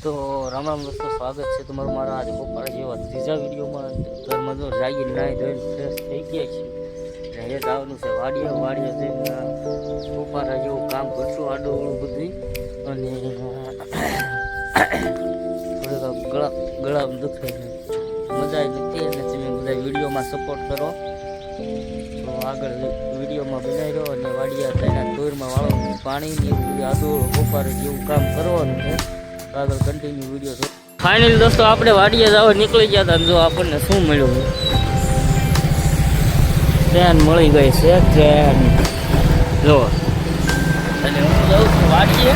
તો રામ રામ દોસ્તો, સ્વાગત છે તમારું મારા આજે બપોરા જેવા ત્રીજા વિડીયોમાં. ઘરમાં જો જાગી નાહી ધોઈને ફ્રેશ થઈ ગયા છે અને એ જવાનું છે વાડીએ જઈને બપોરા જેવું કામ કરશું આડું બધું. અને થોડીક ગળા દુખે છે, મજા નથી. અને તમે બધા વિડીયોમાં સપોર્ટ કરો તો આગળ વિડીયોમાં બનાવી રહ્યો. અને વાડિયા થઈને તોરમાં વાળવાનું પાણી ને એવું બધું આડું બપોરે જેવું કામ કરવાનું છે. આગળ કન્ટિન્યુ વિડીયો જો. ફાઇનલ દોસ્તો આપણે વાડીએ જવા નીકળી ગયા હતા. જો આપણને શું મળ્યું, ટ્રેન મળી ગઈ છે, ટ્રેન જો. અને હું જાઉં છું વાડીએ,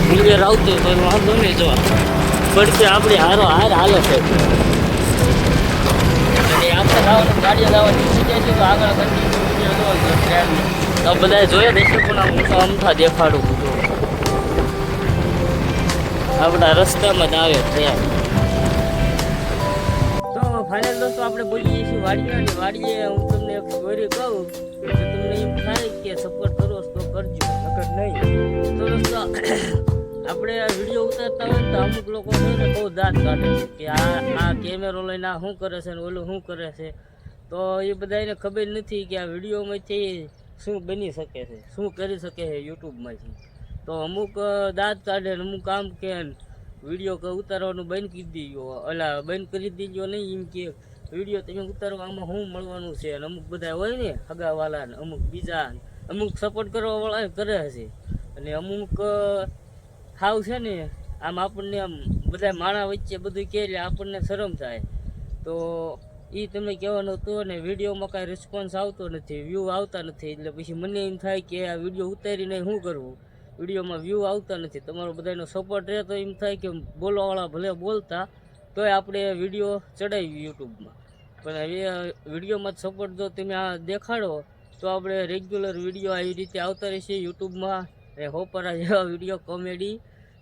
ક્લિયર આવતું તો વાંધો નહીં. જો પડશે આપણે હારો હાલે છે. અને આપણે જવાનું ગાડીએ જવાની જગ્યાએ છે તો આગળ કન્ટિન્યુ વિડીયો જો ટ્રેન તો બધા જોઈએ દેશે. પણ હું તો અમથા દેખાડું છું. આપણા રસ્તામાં જ આવે ટ્રેન. તો ફાઇનલ દોસ્તો આપણે બોલીએ છીએ વાડીએ. અને વાડીએ હું તમને એક સ્ટોરી કહું તો તમને એમ થાય કે સપોર્ટ કરો તો કરજો, નકર નહીં. તો દોસ્તો આપણે આ વિડીયો ઉતારતા હોય તો અમુક લોકો છે ને બહુ દાંત કાઢે છે કે આ કેમેરો લઈને આ શું કરે છે ને ઓલું શું કરે છે. તો એ બધાને ખબર નથી કે આ વિડીયોમાંથી શું બની શકે છે, શું કરી શકે છે યુટ્યુબમાંથી. તો અમુક દાંત કાઢે ને અમુક કામ કે વિડીયો ઉતારવાનું બંધ કરી દીજો, બંધ કરી દીજો નહીં. એમ કે વિડીયો તમે ઉતારવામાં શું મળવાનું છે. અને અમુક બધા હોય ને હગાવાલા ને અમુક બીજા અમુક સપોર્ટ કરવાવાળા કરે છે. અને અમુક હાવ છે ને આમ આપણને આમ બધા માણા વચ્ચે બધું કહે એટલે આપણને શરમ થાય. તો એ તમે કહેવાનું હતું ને વિડીયોમાં કાંઈ રિસ્પોન્સ આવતો નથી, વ્યૂ આવતા નથી. એટલે પછી મને એમ થાય કે આ વિડીયો ઉતારીને શું કરવું, વિડીયોમાં વ્યૂ આવતા નથી. તમારો બધાનો સપોર્ટ રહે તો એમ થાય કે બોલવાવાળા ભલે બોલતા તોય આપણે વિડીયો ચડાવી યુટ્યુબમાં. પણ હવે વિડીયોમાં જ સપોર્ટ જો તમે આ દેખાડો તો આપણે રેગ્યુલર વિડીયો આવી રીતે આવતા રહેશે યુટ્યુબમાં. એ હોપરા જેવા વિડીયો કોમેડી.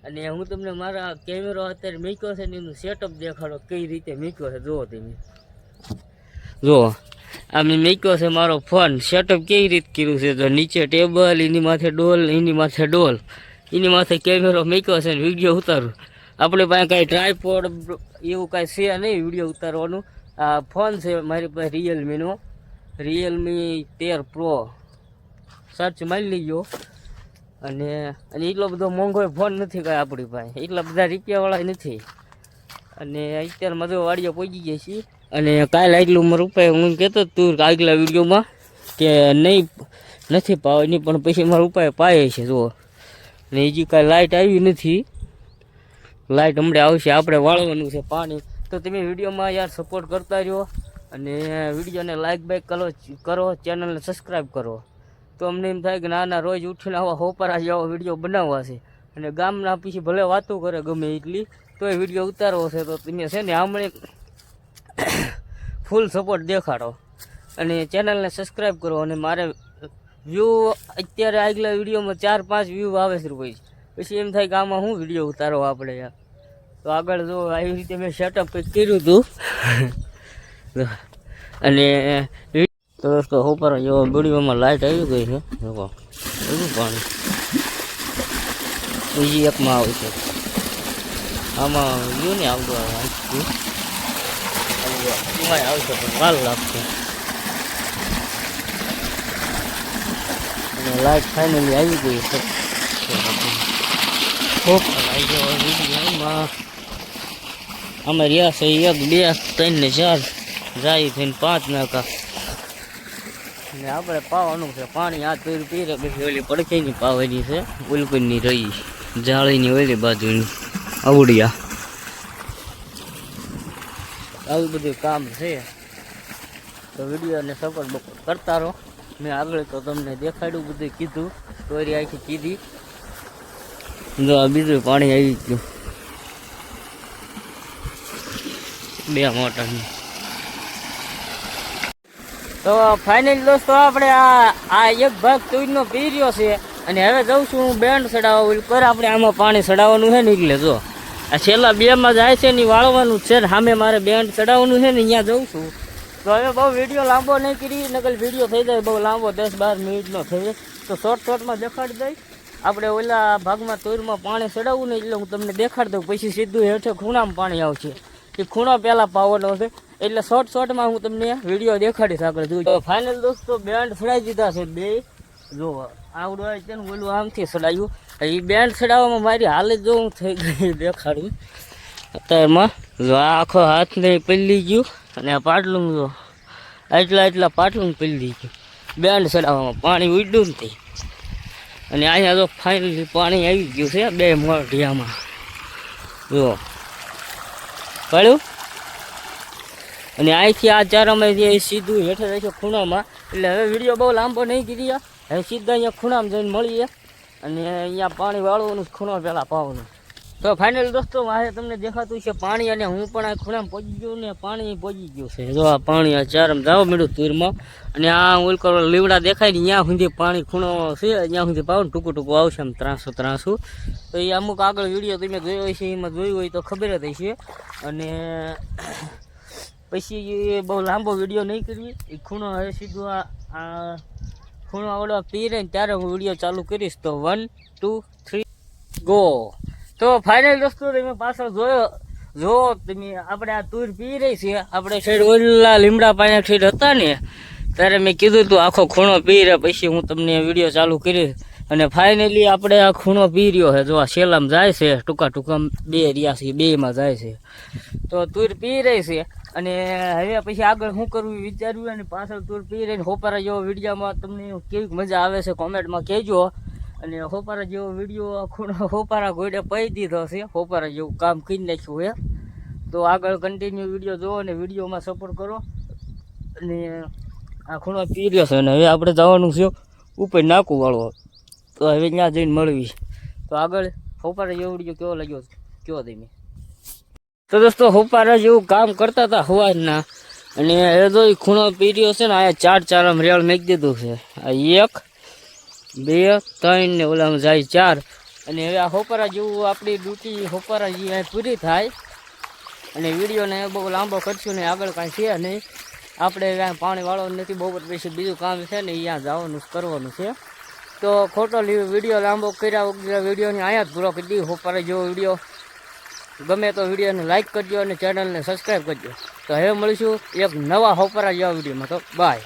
અને હું તમને મારા કેમેરો અત્યારે મૂક્યો છે ને એનું સેટઅપ દેખાડો કઈ રીતે મૂક્યો છે. જુઓ તમે, જો આ મેં મૂક્યો છે મારો ફોન. સેટઅપ કેવી રીતે કર્યું છે તો નીચે ટેબલ, એની માથે ડોલ, એની માથે ડોલ, એની માથે કેમેરો મૂક્યો છે ને વિડીયો ઉતારું. આપણે પાસે કાંઈ ટ્રાયપોડ એવું કાંઈ છે નહીં વિડીયો ઉતારવાનું. આ ફોન છે મારી પાસે રિયલમીનો, રિયલમી 13 પ્રો. સર્ચ મારી લીજો. અને એટલો બધો મોંઘો ફોન નથી કાંઈ આપણી પાસે, એટલા બધા રૂપિયાવાળા નથી. અને અત્યારે મધુ વાડીઓ પહોંચી ગયા છીએ. અને કાલે આટલું મારું ઉપાય હું કહેતો તું આગલા વિડીયોમાં કે નથી પાવાની, પણ પછી મારો ઉપાય પાય છે. જુઓ ને હજી કાંઈ લાઇટ આવી નથી, લાઇટ હમણાં આવશે. આપણે વાળવાનું છે પાણી. તો તમે વિડીયોમાં યાર સપોર્ટ કરતા રહ્યો. અને વિડીયોને લાઇક બાઇક કરો, ચેનલને સબસ્ક્રાઈબ કરો. તો અમને એમ થાય કે ના રોજ ઉઠીને આવા હોપરા જેવા વિડીયો બનાવવા છે. અને ગામના પછી ભલે વાતો કરે ગમે એટલી તો એ વિડીયો ઉતારવો છે. તો તમે છે ને આમણે ફૂલ સપોર્ટ દેખાડો અને ચેનલને સબસ્ક્રાઈબ કરો. અને મારે વ્યૂ અત્યારે આગલા વિડીયોમાં 4-5 વ્યૂ આવે છે રૂપિયા. પછી એમ થાય કે આમાં શું વિડીયો ઉતારો આપણે યાર. તો આગળ જો આવી રીતે મેં સેટઅપ કર્યું હતું. અને તો દોસ્તો ઉપર જો વિડીયોમાં લાઇટ આવી ગઈ છે. જોવો બધું પાણી બીજી એકમાં આવે છે. આમાં વ્યૂ નહીં આવતું, એમાં આવશે પણ વાર લાગશે. અને લાઇટ ફાઇનલી આવી ગઈ છે. આમાં રહ્યા છે 1, 2, 3 ને 4 જાય થઈને 5 નાકા. અને આપણે પાવાનું છે પાણી. આ પીરે પછી ઓલી પડખેની પાવાની છે, ઉલકુની રહી જાળીની ઓલી બાજુની આવડિયા. આવું બધું કામ છે. તો વિડીયોને સપોર્ટ કરતા રહો. મેં આગળ તો તમને દેખાડ્યું, બધું કીધું, સ્ટોરી આખી કીધી. જો આ બીજું પાણી આવી ગયું 2 મોટરની. તો ફાઇનલ દોસ્તો આપણે આ એક ભાગ તુરનો પી રહ્યો છે. અને હવે જઉં છું હું બેન્ડ ચડાવવા ઉપર. આપણે આમાં પાણી ચડાવવાનું છે ને એટલે જો આ છેલ્લા 2માં જાય છે ને વાળવાનું છે ને સામે મારે બેન્ડ ચડાવવાનું છે ને અહીંયા જઉં છું. તો હવે બહુ વિડીયો લાંબો નહીં કરી, નકલ વિડીયો થઈ જાય બહુ લાંબો 10-12 મિનિટનો થઈ જાય. તો શોર્ટમાં દેખાડી દઈ. આપણે ઓલા ભાગમાં તોરમાં પાણી ચડાવવું ને એટલે હું તમને દેખાડ દઉં, પછી સીધું હેઠે ખૂણામાં પાણી આવશે. એ ખૂણો પહેલાં પાવાનો છે એટલે શોર્ટમાં હું તમને વિડીયો દેખાડીશ આગળ જોજો. ફાઇનલ દોસ્તો બેન્ડ ચડાવી દીધા છે બે. જો આવડું આવે છે ને ઓલું આમથી ચડાવ્યું. એ બેન્ડ ચડાવવામાં મારી હાલત જો હું થઈ ગઈ દેખાડું અત્યારમાં. જો આ આખો હાથને પલળી ગયું અને આ પાટલું જો એટલા પાટલું પલળી ગયું બેન્ડ ચડાવવામાં. પાણી ઉડ્યું નથી અને અહીંયા તો ફાઇનલી પાણી આવી ગયું છે બે મોઢિયામાં. જો પડ્યું અને અહીંથી આ ચારામાં જે સીધું હેઠળ રહેશે ખૂણામાં. એટલે હવે વિડીયો બહુ લાંબો નહીં કર્યા, હવે સીધા અહીંયા ખૂણામાં જઈને મળીએ અને અહીંયા પાણી વાળવાનું ખૂણો પહેલાં પાવાનું. તો ફાઇનલ દોસ્તો મારે તમને દેખાતું છે પાણી અને હું પણ આ ખૂણામાં પહોંચી ગયું ને પાણી પહોંચી ગયું છે. જો આ પાણી આ ચારામાં જવા મળ્યું તુરમાં અને આ ઓલકો લીવડા દેખાય ને ત્યાં સુધી પાણી ખૂણો છે ત્યાં સુધી પાવું ટૂંકું આવશે આમ ત્રાસું. તો એ અમુક આગળ વિડીયો તમે જોયો હશે એમાં જોયું હોય તો ખબર જ હશે. અને પછી બહુ લાંબો વિડીયો નહીં કરવી. એ ખૂણો હવે સીધું આ ખૂણો આવડવા પી રહે ને ત્યારે હું વિડીયો ચાલુ કરીશ. તો 1 2 3 ગો. તો ફાઇનલ દોસ્તો તમે પાછળ જો તમે આપણે આ તુર પી રહી છે. આપણે સાઈડ ઓલા લીમડા પાણી સાઈડ હતા ને ત્યારે મેં કીધું તું આખો ખૂણો પી રહે, પછી હું તમને વિડીયો ચાલુ કરીશ. અને ફાઇનલી આપણે આ ખૂણો પી રહ્યો છે. જો આ શેલામાં જાય છે ટૂંકા બે રહ્યા છે, બેમાં જાય છે. તો તુર પી રહી છે અને હવે પછી આગળ શું કરવું વિચાર્યું અને પાછળ તુર પી રહીને હોપારા જેવો વિડીયોમાં તમને કેવી મજા આવે છે કોમેન્ટમાં કહેજો. અને હોપારા જેવો વિડીયો ખૂણો હોપારા ગોડે પહી દીધો છે, હોપારા જેવું કામ કરી નાખ્યું છે. તો આગળ કન્ટિન્યુ વિડીયો જોવો અને વિડીયોમાં સપોર્ટ કરો. અને આ ખૂણો પી રહ્યો છે અને હવે આપણે જવાનું છે ઉપર નાકું વાળવા. તો હવે ત્યાં જઈને મળવી. તો આગળ હોપારા જેવો વિડીયો કેવો લાગ્યો કયો તમે. તો દોસ્તો હોપારા જેવું કામ કરતા હતા હવારના અને હવે તો ખૂણો પી રહ્યો છે ને અહીંયા ચાર રેળ મેકી દીધું છે. આ 1 2 3 ને ઓલામાં જાય 4. અને હવે આ હોપારા જેવું આપણી ડ્યુટી હોપારા જે અહીં પૂરી થાય અને વિડીયોને બહુ લાંબો કરશું ને આગળ કાંઈ છે નહીં. આપણે કાંઈ પાણી વાળવાનું નથી, બહુ પછી બીજું કામ છે ને અહીંયા જવાનું કરવાનું છે. તો ખોટો વિડીયો લાંબો કર્યા વગર વિડીયોને અહીંયા જ પૂરો કરી દઈએ. હોપારા જેવો વિડીયો ગમે તો વિડીયોને લાઇક કરજો અને ચેનલને સબસ્ક્રાઈબ કરજો. તો હવે મળીશું એક નવા હોપારા જેવા વિડીયોમાં. તો બાય.